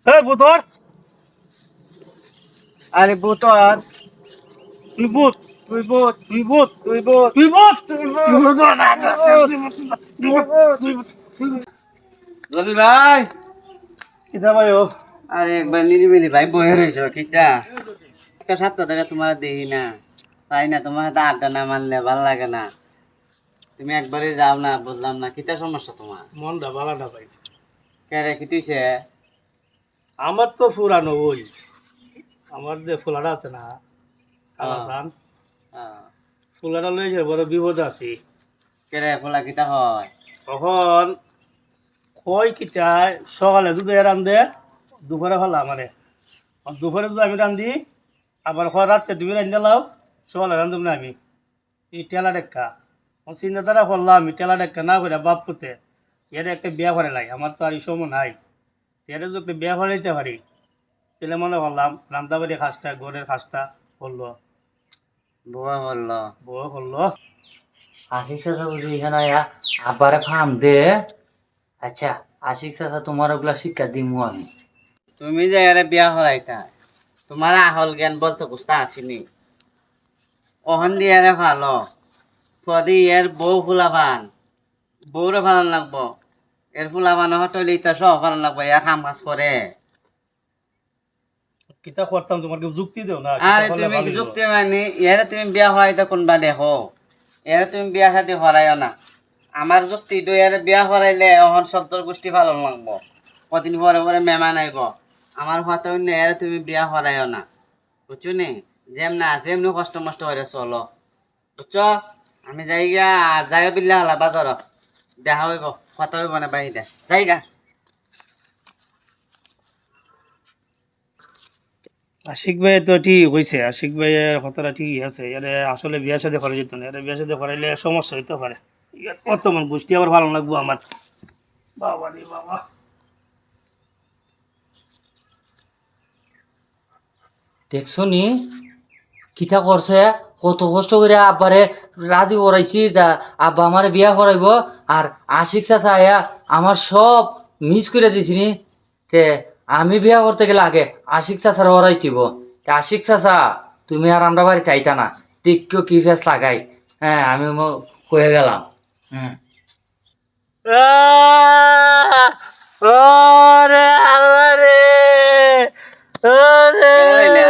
এই বুতর, আরে বুতর, তুই ভূত, তুই ভূত, তুই ভূত, তুই ভূত, তুই ভূত। রবি ভাই। কিতা ভাই ও? আরে একবার নিরিবিলি ভাই বয়ে রয়েছ কিটা একটা সপ্তাহ ধরে তোমার দেখি না, তাই না? তোমার হাতে আড্ডা না মারলে ভাল লাগে না। তুমি একবারই যাও না, বুঝলাম না কিটা সমস্যা তোমার। মনটা ভালো না ভাই। কে রে কি তুইছে? আমার তো ফুরানো ওই, আমার যে ফুলাটা আছে না, হ্যাঁ, কালাসান, হ্যাঁ। ফুলাটা লইছে বড় বিপদ আছি। কে রে ফোলা কিটা হয়? তখন কই কিটায় সকালে দুধ রান্ধে, দুপুরে ফেলা আমারে। দুপুরে যদি আমি রান্ধি, আবার হয় রাত্রে তুমি রান্ধে লাও, সকালে রান্ধব না আমি। এই টেলা ডেক্কা চিন্তাধারা করলাম, আমি টেলা ডেক্কা না করে বাপ পুতে এর একটা বিয়া করে লাই। আমার তো আর এই সময় নাই, এর যদি বিয়া করে দিতে পারি তাহলে মনে করলাম রান্দাবাড়ি খাসটা ঘরের খাসটা করলো, বুয়া বললো। বউ করলো। আশিক চাচা বুঝি এখানে আয়া আব্বারে ফার্ম দে। আচ্ছা, আশিক চাচা তোমার ওগুলা শিক্ষা দিমু আমি। তুমি যে এর বিয়া হরাইতা, তোমার আহল জ্ঞান বলতে বুঝতে আসিনি। অহন দিয়ে এর ভালো পদি এর বউ ফুলাবান, বউরে ভালো লাগবো। এর ফুলাবান হটলে ইতা সহ ভালো লাগবো, এ কাম কাজ করে। কিতা করতাম তোমার কেউ যুক্তি দেও না? আরে তুমি যুক্তি মানে এর তুমি বিয়া হরাইতা কোনবা দেখো, এর তুমি বিয়া শাদি হরাইও না। আমার যুক্তি তো এর বিয়া হরাইলে অহন সত্তর গোষ্ঠী ভালো লাগবো, কদিন পরে পরে মেহমান আইব। আমার হয়তো এর তুমি বিয়া হরাইও না, বুঝছো নি? যেমন আছে এমনি কষ্ট মষ্ট হয়ে চলো, বুঝছো? আমি যাইগা আর জায়গা বিল্লা হলা বাজার দেখা হইব, কথা হইব না বাহিরে যাইগা। আশিক ভাই তো ঠিক হয়েছে, আশিক ভাইয়ের কথাটা ঠিকই আছে। এর আসলে বিয়া সাথে করা যেত না, এর বিয়া সাথে করাইলে সমস্যা হইতে পারে। ইয়ার বর্তমান গোষ্ঠী আবার ভালো লাগবো আমার। বাবা রে বাবা। দেখছো নি কিতা করছে? কত কষ্ট করে আব্বারে রাজি করাইছি যা আব্বা আমারে বিয়া করাইব, আর আশিক চাচা আয়া আমার সব মিস করে দিছিনি। তে আমি বিয়া করতে গেলে আগে আশিক চাচার ওরাই দিব। আশিক চাচা তুমি আর আমরা বাড়িতে আইতা না, টিক্য কি ফেস লাগাই। হ্যাঁ, আমি কয়ে গেলাম। হুম। ওরে আল্লাহ রে, ওরে কেন হইলা?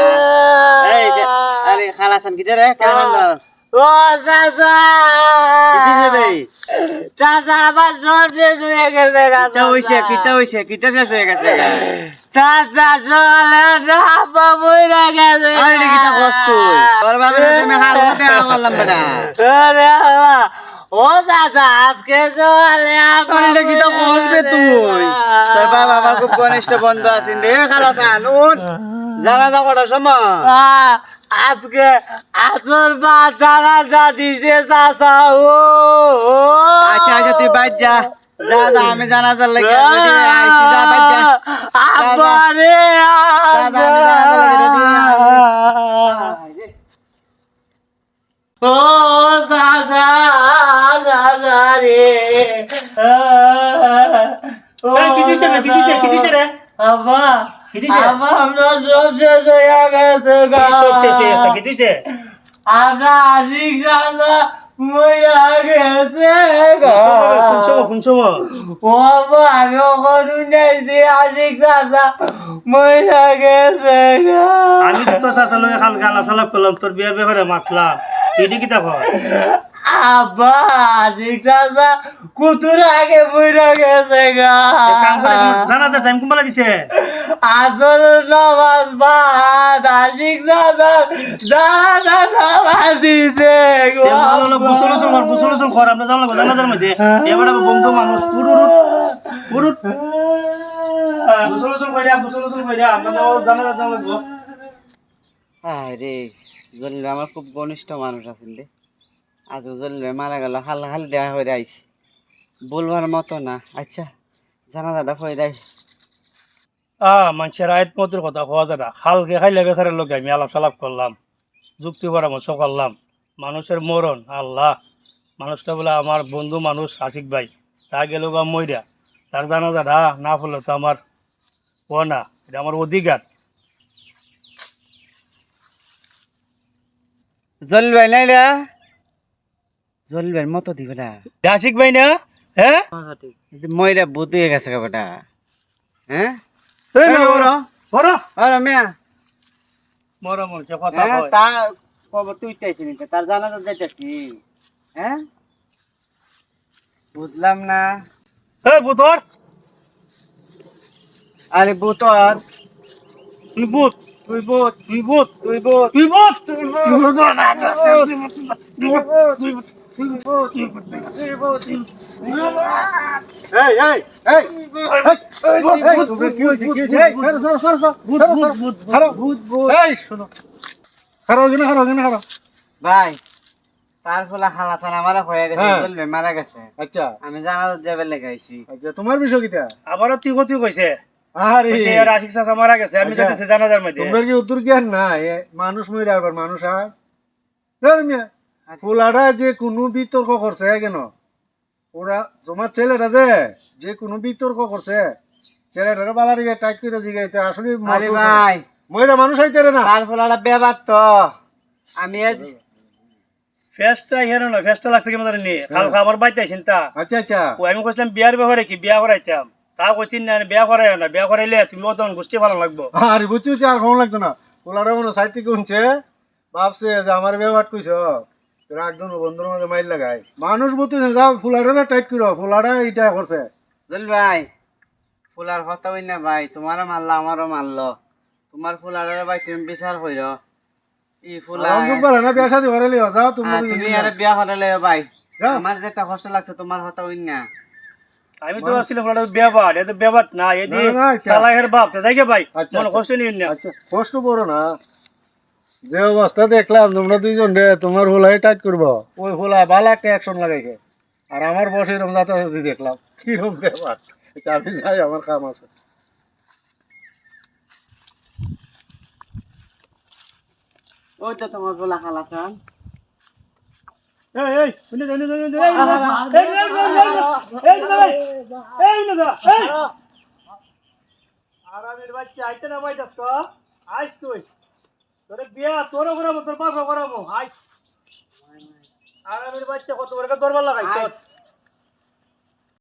এই যে, আরে খালাসান কিতে রে কেন বান্দাস ও চাচা, কিতে যাবে? চাচা আমার সব শেষ হয়ে গেছে গা কিতা হইছে, কিতা হইছে, কিতা শেষ হয়ে গেছে গা? চাচা, সকালে আব্বা মইরা গেছে। আরে এটা কিতা কস তুই? তোর বাবারে তুমি হার হতে বললাম বেটা। ওরে আল্লাহ, ও চাচা আজকে সকালে আব্বা আরে এটা কিতা কস বে তুই? তোর বাবা আমার খুব ঘনিষ্ঠ বন্ধু আছেন রে খালাসান, উঠ জানা যা কটার সময়? আজকে আসর বা জানাজা দিছে চাচা। ও আচ্ছা আচ্ছা তুই বাইর যা, যা যা আমি জানাজার লাগি রেডি হয়ে আইছি, যা বাইর যা। আব্বা রে, যা যা আমি জানাজার লাগি রেডি হয়ে আইছি। ও চাচা, চাচা রে। এই, কি দিছে রে, কি দিছে, কি দিছে রে? আব্বা, কি দিছে? আব্বা আমরা সব শেষ হয়ে গেছে গা। কি সব শেষ হয়ে গেছে, কি দিছে? আমরা আশিক চাচা মইরা গেছে গা। কোন সময়, কোন সময়? ও আব্বা, আমি ওখানে শুনেছি আশিক চাচা মইরা গেছে গা। আমি তো তোর চাচা লগে কালকে আলাপ সালাপ করলাম, তোর বিয়ার ব্যাপারে মাতলাম, তুই কি তা কর? আব্বা, আশিক চাচা কুতুর আগে মইরা গেছে গা। কাম করে জানাজা টাইম কোন বেলা দিছে? আসর নামাজ বাদ আশিক চাচা জানাজা নামাজ দিছে গো। গোসল গোসল কর, গোসল গোসল কর, আমরা যাওয়া লাগবো জানাজার মধ্যে। এবার আমি বন্ধু মানুষ, উড় উড় উড়, গোসল গোসল কইরা, গোসল গোসল কইরা আমরা জানাজা যাওয়া লাগবো। আরে জলিল আমার খুব ঘনিষ্ঠ মানুষ আছেন রে, আজ জলিল মারা গেল, হাল হাল দেওয়া হয়ে আইছি, বলবার মতো না। আচ্ছা জানাজাটা হয়ে যাই। মানুষের আয়াত মতের কথা হওয়া যায় না। খালকে খাইলে বেচারের লোক আমি আলাপ সালাপ করলাম, যুক্তি পরামর্শ করলাম। মানুষের মরণ আল্লাহ, মানুষটা বলে আমার বন্ধু মানুষ আশিক ভাই, তা গেল গা মইরা, তার জানাজাটা না হলে তো আমার ও না, এটা আমার অধিকার। জলবাই নাইলা জলবাইয়ের মতো দিবে না আশিক ভাই না? হ্যাঁ ময়রা ভূত হয়ে গেছে বেটা। হ্যাঁ এই না, বড় বড় বড় মিয়া মরা মরছে কথা হ্যাঁ কয়। তা খবর তুই চাইছি নিতে তার জানা তো যাইতেছি। হ্যাঁ বুঝলাম না। এই বুতর, আরে বুতর তুই ভূত, তুই ভূত তুই ভূত, তুই ভূত তুই ভূত, তুই ভূত এই এই এই তোমরা কি হইছে কি হইছে এই সরো সরো সরো সরো ভূত, এই শোনো খারাপ ভাই তার ফলে হালাচান আমার হয়ে গেছে হ্যাঁ। চলবে মারা গেছে আচ্ছা আমি জানা যাবে লেগাইছি আচ্ছা তোমার বিষয় কিটা আবারও তুই কত কইছে? আরে কইছে এর আশিক চাচা মারা গেছে, আমি আচ্ছা। যাইতেছি জানাজার মধ্যে। তোমরা কি উত্তর জ্ঞান না মানুষ মরে আবার মানুষ হয় মিয়া পোলাটা যে কোনো বিতর্ক করছে কেন ওরা তোমার ছেলেটা যে কোনো বিতর্ক করছে ছেলেটারে বালার গিয়ে টাইট করে জিগাইতে আসলে আরে ভাই মহিলা মানুষ হইতে রে না তার ফলে বেবার তো আমি আজ ফেসটা হেরো না, ফেসটা লাগছে কি মাদার নিয়ে কাল আমার বাইতে চিন্তা। আচ্ছা আচ্ছা ও আমি কইছিলাম বিয়ার ব্যাপারে কি বিয়া করাইতাম, তা কইছিন না বিয়া করাই না, বিয়া করাইলে তুমি ওদন গোষ্ঠী ভালো লাগবো। আরে বুঝছি আর কম লাগতো না পোলাটা মনে সাইড থেকে উনছে ভাবছে যে আমার ব্যবহার কইছ তোরা একজন বন্ধুর মাঝে মাইল লাগাই মানুষ বলতে যাও ফুলাটা টাইট করো ফুলাটা এইটা করছে জল ভাই ফুলার কথা হই না ভাই তোমারও মারলো আমারও মারলো তোমার ফুলার ভাই তুমি বিচার হইল ই ফুলা না বিয়া শাদি করে লিও যাও তোমরা তুমি আরে বিয়া হরালে ভাই যাও। আমার যেটা কষ্ট লাগছে তোমার কথা হই না আমি তো ভাবছিলাম ওটা বেবাট, এটা বেবাট না, এই যে না, না, আচ্ছা। সালাহের বাপ তো যাইগে ভাই, আচ্ছা, মনে আচ্ছা। কষ্ট নিন না। আচ্ছা কষ্ট করো না যে অবস্থা দেখলাম তোমরা দুইজন রে তোমার হোলাই টাইট করবো ওই হোলা বালা একটা অ্যাকশন লাগাইছে আর আমার বসে এরকম যাতায়াতি দেখলাম কিরকম ব্যাপার আচ্ছা আমি যাই আমার কাম আছে ওইটা তোমার বলা হালাকান এই এই শুনে শুনে শুনে এই না এই না এই আরামের বাচ্চা আইতে না বাইতাস তো আইস তুই তোরে বিয়া তোর করাবো, তোর পাশও করাবো, আইস আরামের বাচ্চা কত বড় দরবার লাগাইছ।